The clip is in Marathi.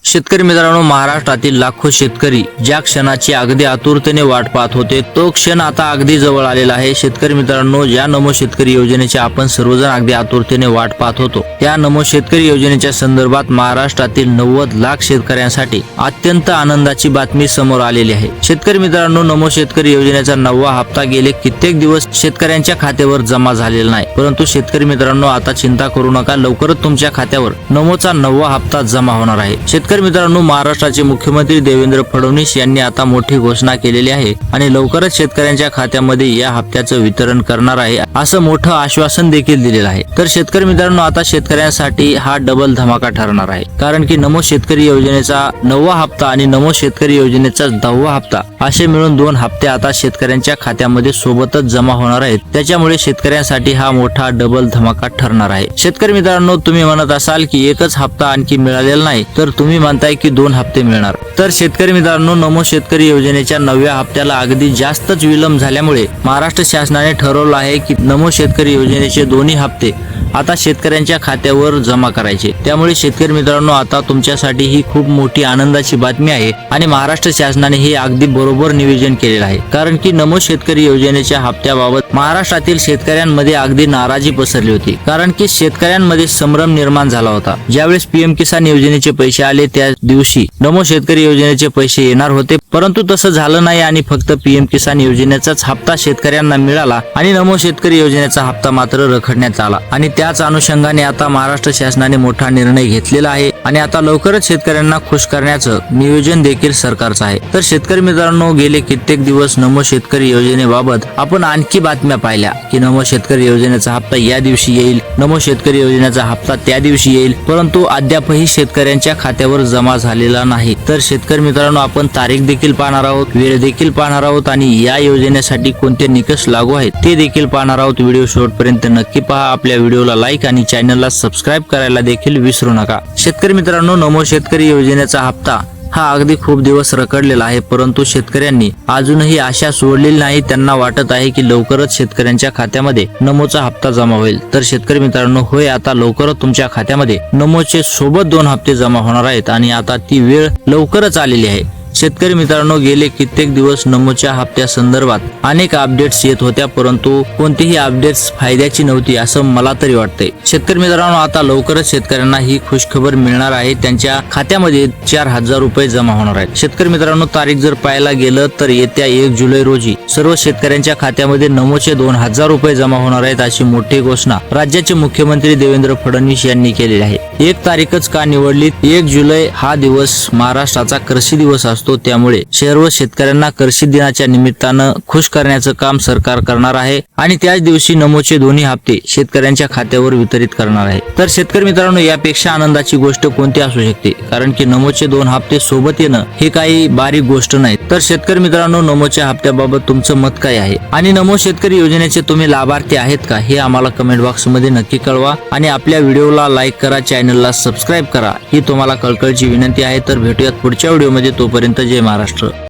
शेतकरी मित्रांनो, महाराष्ट्रातील लाखो शेतकरी ज्या क्षणाची अगदी आतुरतेने वाट पाहत होते तो क्षण आता अगदी जवळ आलेला आहे। शेतकरी मित्रांनो, ज्या नमो शेतकरी योजनेची आपण सर्वजण अगदी आतुरतेने वाट पाहत होतो त्या नमो शेतकरी योजनेच्या संदर्भात महाराष्ट्रातील 90 लाख शेतकऱ्यांसाठी अत्यंत आनंदाची बातमी समोर आलेली आहे। शेतकरी मित्रांनो, नमो शेतकरी योजनेचा 9वा हप्ता गेले कित्येक दिवस शेतकऱ्यांच्या खात्यावर जमा झालेला नाही, परंतु शेतकरी मित्रांनो आता चिंता करू नका, लवकरच तुमच्या खात्यावर नमोचा 9वा हप्ता जमा होणार आहे। शेतकरी मित्रांनो, महाराष्ट्राचे मुख्यमंत्री देवेंद्र फडणवीस यांनी आता मोठी घोषणा केलेली आहे आणि लवकरच शेतकऱ्यांच्या खात्यामध्ये या हप्त्याचं वितरण करणार आहे असं मोठं आश्वासन देखील दिलेलं आहे। तर शेतकरी मित्रांनो, आता शेतकऱ्यांसाठी हा डबल धमाका ठरणार आहे, कारण की नमो शेतकरी योजनेचा 9वा हप्ता आणि नमो शेतकरी योजनेचा 10वा हप्ता असे मिळून 2 हप्ते आता शेतकऱ्यांच्या खात्यामध्ये सोबतच जमा होणार आहेत। त्याच्यामुळे शेतकऱ्यांसाठी हा मोठा डबल धमाका ठरणार आहे। शेतकरी मित्रांनो, तुम्ही म्हणत असाल की एकच हप्ता आणखी मिळालेला नाही, तर तुम्ही म्हणताय की 2 हप्ते मिळणार। तर शेतकरी मित्रांनो, नमो शेतकरी योजनेच्या 9व्या हप्त्याला अगदी जास्तच विलंब झाल्यामुळे महाराष्ट्र शासनाने ठरवलं आहे की नमो शेतकरी योजनेचे दोन्ही हप्ते आता शेतकऱ्यांच्या खात्यावर जमा करायचे। त्यामुळे शेतकरी मित्रांनो, आता तुमच्यासाठी ही खूप मोठी आनंदाची बातमी आहे आणि महाराष्ट्र शासनाने हे अगदी बरोबर नियोजन केलेलं आहे, कारण की नमो शेतकरी योजनेच्या हप्त्याबाबत महाराष्ट्रातील शेतकऱ्यांमध्ये अगदी नाराजी पसरली होती, कारण की शेतकऱ्यांमध्ये संभ्रम निर्माण झाला होता। ज्यावेळेस पीएम किसान योजनेचे पैसे आले त्या दिवशी नमो शेतकरी योजनेचे पैसे येणार होते, परंतु तसं झालं नाही आणि फक्त पीएम किसान योजनेचाच हप्ता शेतकऱ्यांना मिळाला आणि नमो शेतकरी योजनेचा हप्ता मात्र रखडण्यात आला। आणि त्याच अनुषंगाने आता महाराष्ट्र शासनाने मोठा निर्णय घेतलेला आहे आणि आता लवकरच शेतकऱ्यांना खुश करण्याचं नियोजन देखील सरकारचं आहे। तर शेतकरी मित्रांनो, गेले कित्येक दिवस नमो शेतकरी योजनेबाबत आपण आणखी बातम्या पाहिल्या की नमो शेतकरी योजनेचा हप्ता या दिवशी येईल, नमो शेतकरी योजनेचा हप्ता त्या दिवशी येईल, परंतु अद्यापही शेतकऱ्यांच्या खात्यावर जमा झालेला नाही। तर शेतकरी मित्रांनो, आपण तारीख देखील पाहणार आहोत, वेळ देखील पाहणार आहोत आणि या योजनेसाठी कोणते निकष लागू आहेत ते देखील पाहणार आहोत। व्हिडिओ शेवटपर्यंत नक्की पहा, आपल्या व्हिडिओला लाईक आणि चॅनलला सबस्क्राईब करायला देखील विसरू नका। शेतकरी मित्रांनो, नमो शेतकरी योजनेचा हप्ता हा अगदी खूप दिवस रखडलेला आहे, परंतु शेतकऱ्यांनी अजूनही आशा सोडलेली नाही। त्यांना वाटत आहे की लवकरच शेतकऱ्यांच्या खात्यामध्ये नमोचा हप्ता जमा होईल। तर शेतकरी मित्रांनो, होय, आता लवकरच तुमच्या खात्यामध्ये नमोचे सोबत 2 हप्ते जमा होणार आहेत आणि आता ती वेळ लवकरच आलेली आहे। शेतकरी मित्रांनो, गेले कित्येक दिवस नमोच्या हप्त्या संदर्भात अनेक अपडेट्स येत होत्या, परंतु कोणतीही अपडेट्स फायद्याची नव्हती असं मला तरी वाटतंय। शेतकरी मित्रांनो, आता लवकरच शेतकऱ्यांना ही खुशखबर मिळणार आहे, त्यांच्या खात्यामध्ये 4000 रुपये जमा होणार आहेत। शेतकरी मित्रांनो, तारीख जर पाहायला गेलं तर येत्या 1 जुलै रोजी सर्व शेतकऱ्यांच्या खात्यामध्ये नमोचे 2000 रुपये जमा होणार आहेत अशी मोठी घोषणा राज्याचे मुख्यमंत्री देवेंद्र फडणवीस यांनी केलेली आहे। 1 तारीखच का निवडली? 1 जुलै हा दिवस महाराष्ट्राचा कृषी दिवस असतो, त्यामुळे सर्व शेतकऱ्यांना कृषी दिनाच्या निमित्तानं खुश करण्याचं काम सरकार करणार आहे आणि त्याच दिवशी नमोचे दोन्ही हप्ते शेतकऱ्यांच्या खात्यावर वितरित करणार आहे। तर शेतकरी मित्रांनो, यापेक्षा आनंदाची गोष्ट कोणती असू शकते, कारण की नमोचे 2 हप्ते सोबत येणं हे काही बारीक गोष्ट नाही। तर शेतकरी मित्रांनो, नमोच्या हप्त्याबाबत तुमचं मत काय आहे आणि नमो शेतकरी योजनेचे तुम्ही लाभार्थी आहेत का हे आम्हाला कमेंट बॉक्स मध्ये नक्की कळवा आणि आपल्या व्हिडिओला लाईक करा, चॅनलला सबस्क्राईब करा ही तुम्हाला कळकळीची विनंती आहे। तर भेटूयात पुढच्या व्हिडिओमध्ये, तोपर्यंत जय महाराष्ट्र।